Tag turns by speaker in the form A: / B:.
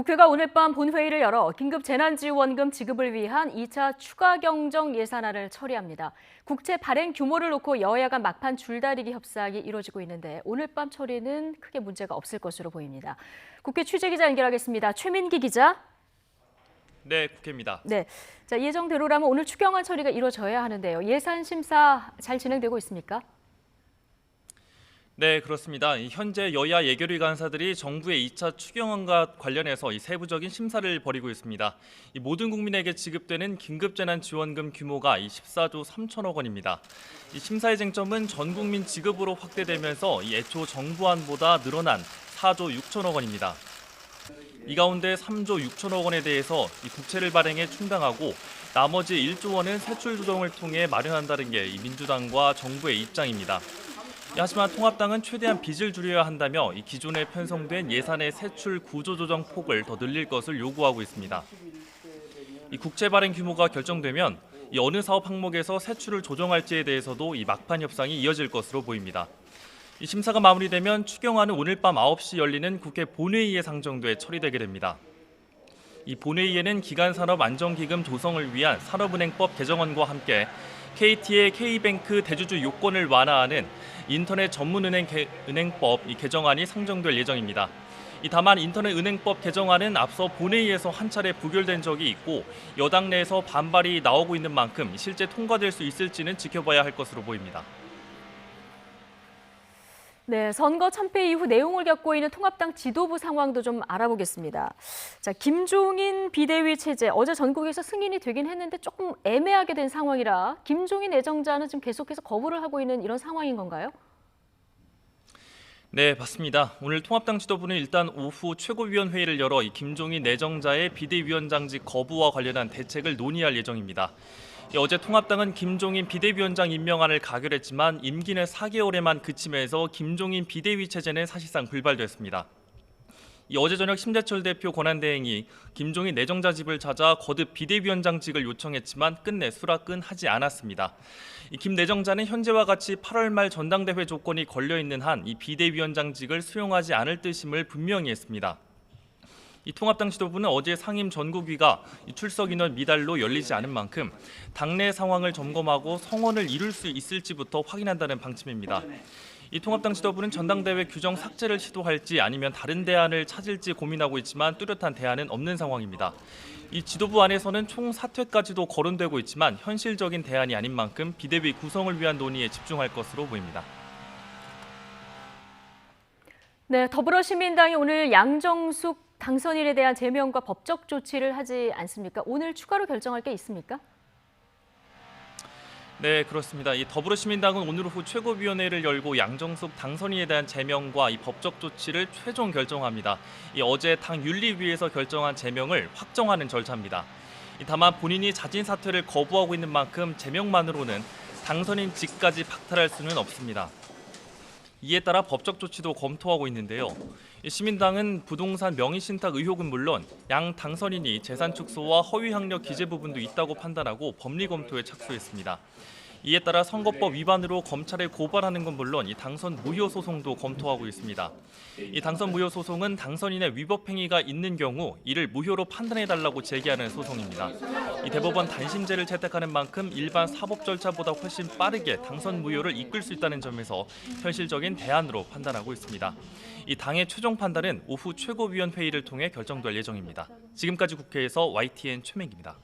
A: 국회가 오늘 밤 본회의를 열어 긴급 재난지원금 지급을 위한 2차 추가 경정 예산안을 처리합니다. 국채 발행 규모를 놓고 여야 간 막판 줄다리기 협상이 이루어지고 있는데 오늘 밤 처리는 크게 문제가 없을 것으로 보입니다. 국회 취재기자 연결하겠습니다. 최민기 기자.
B: 네, 국회입니다.
A: 네, 자, 예정대로라면 오늘 추경안 처리가 이루어져야 하는데요. 예산 심사 잘 진행되고 있습니까?
B: 네, 그렇습니다. 현재 여야 예결위 간사들이 정부의 2차 추경안과 관련해서 세부적인 심사를 벌이고 있습니다. 모든 국민에게 지급되는 긴급재난지원금 규모가 14조 3천억 원입니다. 심사의 쟁점은 전 국민 지급으로 확대되면서 애초 정부안보다 늘어난 4조 6천억 원입니다. 이 가운데 3조 6천억 원에 대해서 국채를 발행해 충당하고 나머지 1조 원은 세출 조정을 통해 마련한다는 게 민주당과 정부의 입장입니다. 하지만 통합당은 최대한 빚을 줄여야 한다며 기존에 편성된 예산의 세출 구조 조정 폭을 더 늘릴 것을 요구하고 있습니다. 국채 발행 규모가 결정되면 어느 사업 항목에서 세출을 조정할지에 대해서도 막판 협상이 이어질 것으로 보입니다. 심사가 마무리되면 추경안은 오늘 밤 9시 열리는 국회 본회의에 상정돼 처리되게 됩니다. 본회의에는 기간산업안정기금 조성을 위한 산업은행법 개정안과 함께 KT의 K뱅크 대주주 요건을 완화하는 인터넷 전문은행법 개정안이 상정될 예정입니다. 다만 인터넷 은행법 개정안은 앞서 본회의에서 한 차례 부결된 적이 있고 여당 내에서 반발이 나오고 있는 만큼 실제 통과될 수 있을지는 지켜봐야 할 것으로 보입니다.
A: 네, 선거 참패 이후 내용을 겪고 있는 통합당 지도부 상황도 좀 알아보겠습니다. 자, 김종인 비대위 체제 어제 전국에서 승인이 되긴 했는데 조금 애매하게 된 상황이라 김종인 애정자는 지금 계속해서 거부를 하고 있는 이런 상황인 건가요?
B: 네, 맞습니다. 오늘 통합당 지도부는 일단 오후 최고위원회의를 열어 김종인 내정자의 비대위원장직 거부와 관련한 대책을 논의할 예정입니다. 어제 통합당은 김종인 비대위원장 임명안을 가결했지만 임기는 4개월에만 그치면서 김종인 비대위 체제는 사실상 불발됐습니다. 어제 저녁 심재철 대표 권한대행이 김종인 내정자 집을 찾아 거듭 비대위원장직을 요청했지만 끝내 수락은 하지 않았습니다. 김 내정자는 현재와 같이 8월 말 전당대회 조건이 걸려있는 한 비대위원장직을 수용하지 않을 뜻임을 분명히 했습니다. 통합당 지도부는 어제 상임 전국위가 출석 인원 미달로 열리지 않은 만큼 당내 상황을 점검하고 성원을 이룰 수 있을지부터 확인한다는 방침입니다. 통합당 지도부는 전당대회 규정 삭제를 시도할지 아니면 다른 대안을 찾을지 고민하고 있지만 뚜렷한 대안은 없는 상황입니다. 지도부 안에서는 총사퇴까지도 거론되고 있지만 현실적인 대안이 아닌 만큼 비대위 구성을 위한 논의에 집중할 것으로 보입니다.
A: 네, 더불어시민당이 오늘 양정숙 당선인에 대한 제명과 법적 조치를 하지 않습니까? 오늘 추가로 결정할 게 있습니까?
B: 네, 그렇습니다. 더불어시민당은 오늘 오후 최고위원회를 열고 양정숙 당선인에 대한 제명과 법적 조치를 최종 결정합니다. 어제 당 윤리위에서 결정한 제명을 확정하는 절차입니다. 다만 본인이 자진 사퇴를 거부하고 있는 만큼 제명만으로는 당선인직까지 박탈할 수는 없습니다. 이에 따라 법적 조치도 검토하고 있는데요. 시민당은 부동산 명의신탁 의혹은 물론 양 당선인이 재산 축소와 허위 학력 기재 부분도 있다고 판단하고 법리 검토에 착수했습니다. 이에 따라 선거법 위반으로 검찰에 고발하는 건 물론 당선 무효 소송도 검토하고 있습니다. 당선 무효 소송은 당선인의 위법 행위가 있는 경우 이를 무효로 판단해달라고 제기하는 소송입니다. 대법원 단심제를 채택하는 만큼 일반 사법 절차보다 훨씬 빠르게 당선 무효를 이끌 수 있다는 점에서 현실적인 대안으로 판단하고 있습니다. 당의 최종 판단은 오후 최고위원회의를 통해 결정될 예정입니다. 지금까지 국회에서 YTN 최민기입니다.